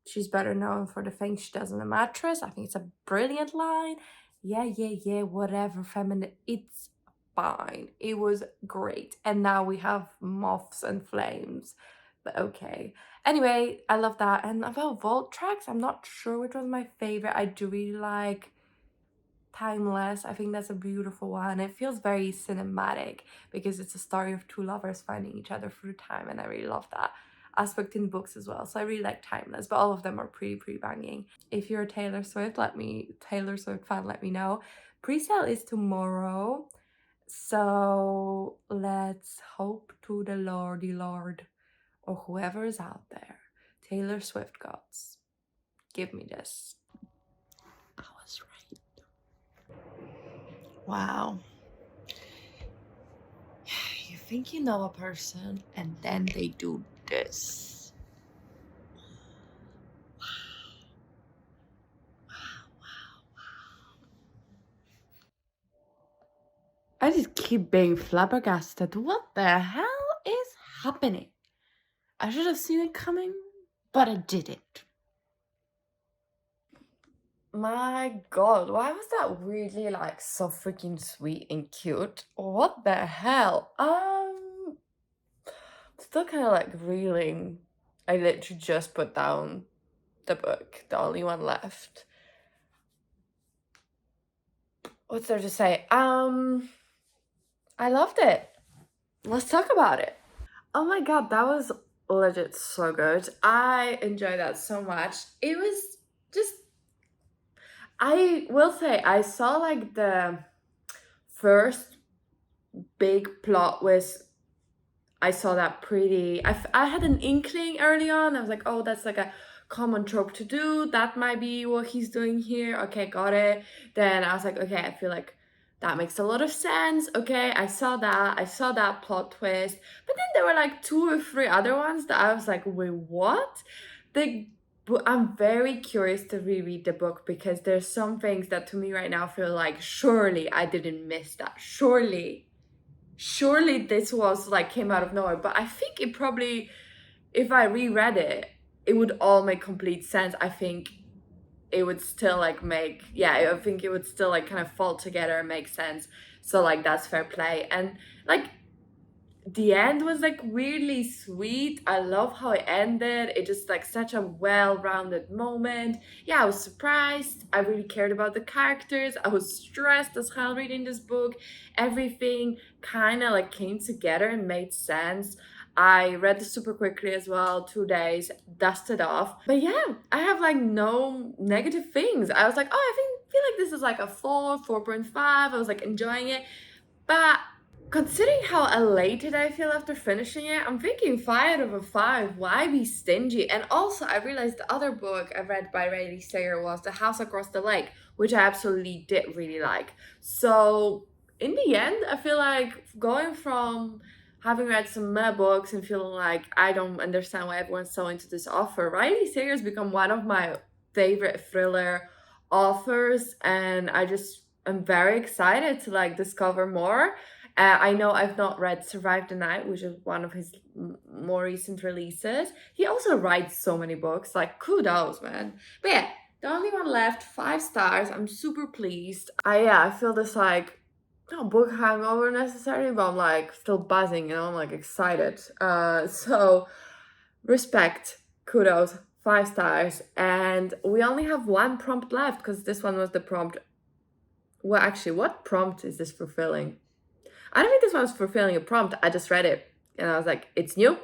she's better known for the things she does on the mattress. I think it's a brilliant line. Yeah, whatever, feminine. It's fine. It was great. And now we have moths and flames. But okay. Anyway, I love that. And about vault tracks, I'm not sure which was my favorite. I do really like Timeless. I think that's a beautiful one. It feels very cinematic because it's a story of two lovers finding each other through time, and I really love that aspect in books as well. So I really like Timeless, but all of them are pretty banging. If you're a Taylor Swift fan, let me know. Pre-sale is tomorrow, so let's hope to the Lordy Lord or whoever is out there. Taylor Swift gods, give me this. I was right. Wow. You think you know a person and then they do this. I just keep being flabbergasted. What the hell is happening? I should have seen it coming, but I didn't. My god, why was that really like so freaking sweet and cute? What the hell? Still kind of like reeling. I literally just put down the book, The Only One Left. What's there to say? I loved it. Let's talk about it. Oh my god, that was legit so good. I enjoyed that so much. It was just, I will say, I saw like the first big plot was, I saw that I had an inkling early on. I was like, oh, that's like a common trope to do. That might be what he's doing here. Okay, got it. Then I was like, okay, I feel like that makes a lot of sense. Okay, I saw that plot twist. But then there were like 2 or 3 other ones that I was like, wait, what? I'm very curious to reread the book because there's some things that to me right now feel like surely I didn't miss that. Surely this was like came out of nowhere. But I think it probably, if I reread it, it would all make complete sense. I think it would still like make, yeah, I think it would still like kind of fall together and make sense. So like that's fair play. And like the end was like weirdly sweet. I love how it ended. It just like such a well-rounded moment. Yeah, I was surprised. I really cared about the characters. I was stressed as hell reading this book. Everything kind of like came together and made sense. I read this super quickly as well, 2 days, dusted off. But yeah, I have like no negative things. I was like, oh, feel like this is like a 4.5. I was like enjoying it. But considering how elated I feel after finishing it, I'm thinking 5 out of 5. Why be stingy? And also, I realized the other book I read by Riley Sager was The House Across the Lake, which I absolutely did really like. So, in the end, I feel like going from having read some meh books and feeling like I don't understand why everyone's so into this author, Riley Sager has become one of my favorite thriller authors, and I'm very excited to like discover more. I know I've not read Survive the Night, which is one of his more recent releases. He also writes so many books, like kudos, man. But yeah, the only one left, 5 stars. I'm super pleased. I feel this like not book hangover necessarily, but I'm like still buzzing, I'm like excited. So respect, kudos, 5 stars, and we only have one prompt left because this one was the prompt. Well, actually, what prompt is this fulfilling? I don't think this one's fulfilling a prompt. I just read it and I was like, it's new.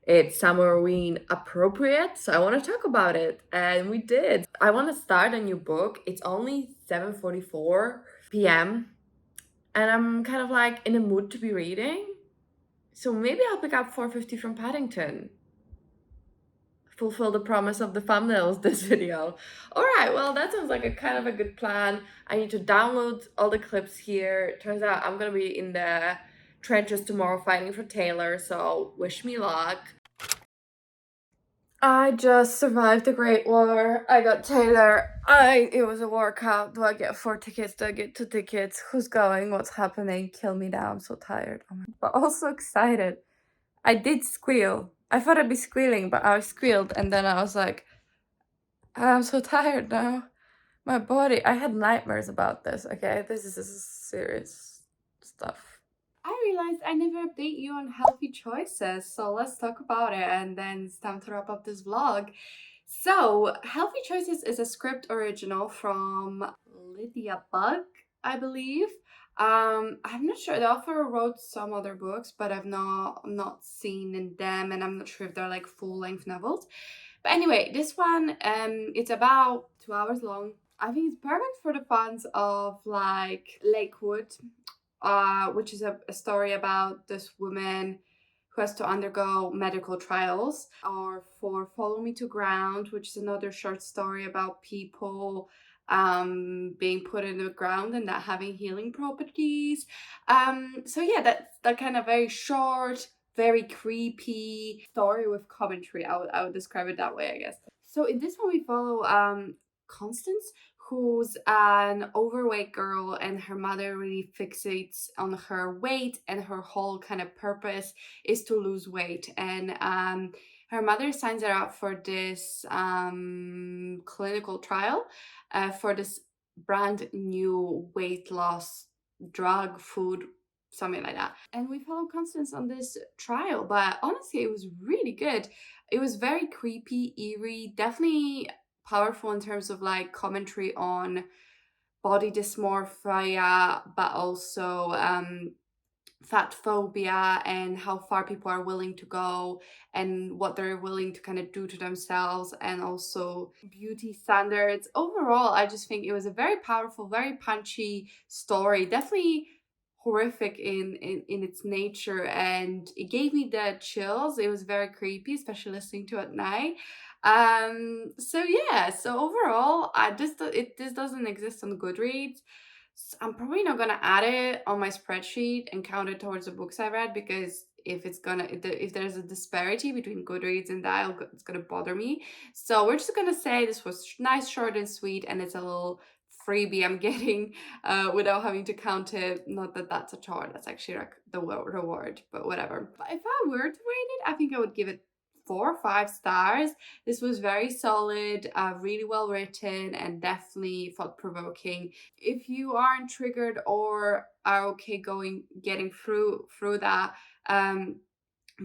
It's Summerween appropriate. So I want to talk about it. And we did. I want to start a new book. It's only 7:44 p.m. And I'm kind of like in a mood to be reading. So maybe I'll pick up 450 from Paddington. Fulfill the promise of the thumbnails this video. All right, well, that sounds like a kind of a good plan. I need to download all the clips here. Turns out I'm gonna be in the trenches tomorrow fighting for Taylor, so wish me luck. I just survived the Great War. I got Taylor. It was a workout. Do I get 4 tickets? Do I get 2 tickets? Who's going? What's happening? Kill me now. I'm so tired. Oh my, but also excited. I did squeal. I thought I'd be squealing, but I squealed, and then I was like, I'm so tired now. My body, I had nightmares about this, okay? This is serious stuff. I realized I never update you on healthy choices, so let's talk about it, and then it's time to wrap up this vlog. So, Healthy Choices is a script original from Lydia Bugg, I believe. I'm not sure. The author wrote some other books, but I've not seen them, and I'm not sure if they're like full-length novels. But anyway, this one, it's about 2 hours long. I think it's perfect for the fans of like Lakewood, which is a story about this woman who has to undergo medical trials, or for Follow Me to Ground, which is another short story about people being put in the ground and not having healing properties. So yeah, that's that kind of very short, very creepy story with commentary. I would describe it that way, I guess. So in this one we follow Constance, who's an overweight girl, and her mother really fixates on her weight, and her whole kind of purpose is to lose weight. And her mother signs her up for this clinical trial for this brand new weight loss drug, food, something like that. And we follow Constance on this trial, but honestly, it was really good. It was very creepy, eerie, definitely powerful in terms of like commentary on body dysmorphia, but also fat phobia and how far people are willing to go and what they're willing to kind of do to themselves, and also beauty standards. Overall, I just think it was a very powerful, very punchy story, definitely horrific in its nature, and it gave me the chills. It was very creepy, especially listening to it at night. So yeah, so overall, this doesn't exist on Goodreads, I'm probably not gonna add it on my spreadsheet and count it towards the books I read, because if there's a disparity between Goodreads and that, it's gonna bother me. So we're just gonna say this was nice, short, and sweet, and it's a little freebie I'm getting without having to count it. Not that that's a chore, that's actually like the reward, but whatever. But if I were to rate it, I think I would give it 4 or 5 stars. This was very solid, really well written, and definitely thought provoking. If you aren't triggered or are okay getting through that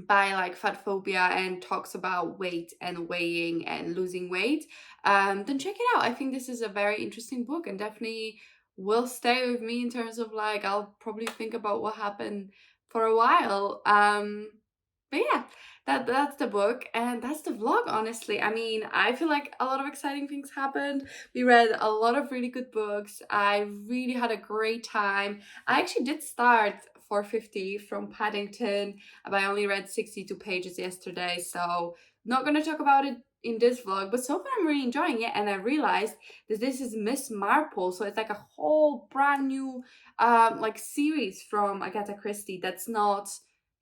by like fat phobia and talks about weight and weighing and losing weight, then check it out. I think this is a very interesting book and definitely will stay with me in terms of like I'll probably think about what happened for a while. But yeah, that's the book and that's the vlog, honestly. I mean, I feel like a lot of exciting things happened. We read a lot of really good books. I really had a great time. I actually did start 450 from Paddington, but I only read 62 pages yesterday, so not gonna talk about it in this vlog, but so far I'm really enjoying it. And I realized that this is Miss Marple, so it's like a whole brand new like series from Agatha Christie that's not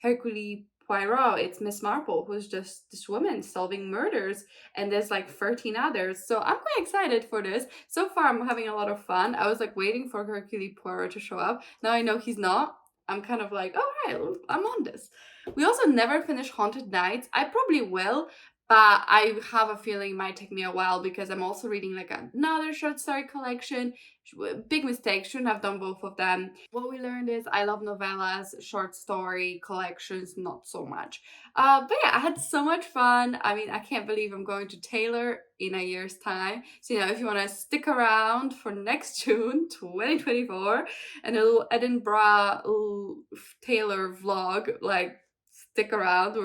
Hercule Poirot. It's Miss Marple, who's just this woman solving murders, and there's like 13 others. So I'm quite excited for this. So far I'm having a lot of fun. I was like waiting for Hercule Poirot to show up. Now I know he's not. I'm kind of like, all right, I'm on this. We also never finished Haunted Nights. I probably will, but I have a feeling it might take me a while because I'm also reading like another short story collection. Big mistake, shouldn't have done both of them. What we learned is I love novellas, short story collections, not so much. But yeah, I had so much fun. I mean, I can't believe I'm going to Taylor in a year's time. So, if you want to stick around for next June 2024 and a little Edinburgh Taylor vlog, like, stick around.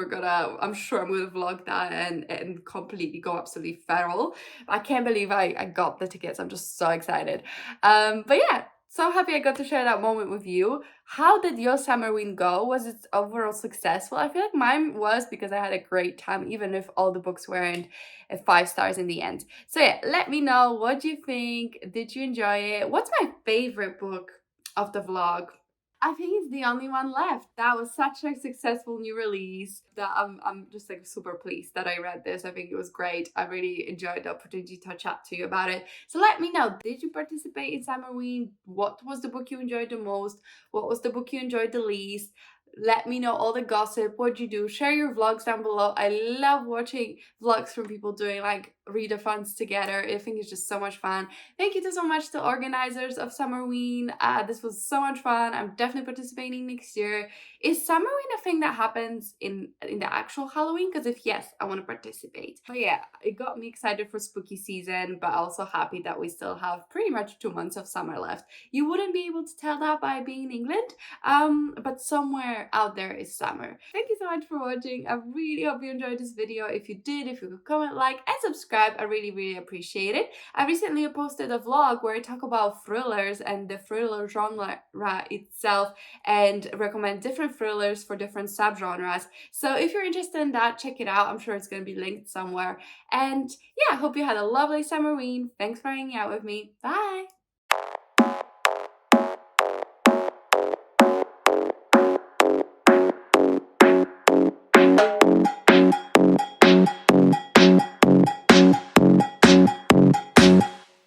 I'm sure I'm gonna vlog that and completely go absolutely feral. I can't believe I got the tickets. I'm just so excited. But yeah, so happy I got to share that moment with you. How did your Summerween go? Was it overall successful? I feel like mine was, because I had a great time, even if all the books weren't 5 stars in the end. So yeah, let me know what you think. Did you enjoy it? What's my favorite book of the vlog? I think it's the only one left. That was such a successful new release that I'm just like super pleased that I read this. I think it was great. I really enjoyed the opportunity to chat to you about it. So let me know, did you participate in Summerween? What was the book you enjoyed the most? What was the book you enjoyed the least? Let me know all the gossip. What'd you do? Share your vlogs down below. I love watching vlogs from people doing like readathons together. I think it's just so much fun. Thank you so much to organizers of Summerween. This was so much fun. I'm definitely participating next year. Is Summerween a thing that happens in the actual Halloween? Because if yes, I want to participate. But yeah, it got me excited for spooky season, but also happy that we still have pretty much 2 months of summer left. You wouldn't be able to tell that by being in England, but somewhere out there is summer. Thank you so much for watching. I really hope you enjoyed this video. If you did, if you could comment, like, and subscribe, I really appreciate it. I recently posted a vlog where I talk about thrillers and the thriller genre itself and recommend different thrillers for different subgenres. So if you're interested in that, check it out. I'm sure it's going to be linked somewhere. And yeah, I hope you had a lovely Summerween. Thanks for hanging out with me. Bye!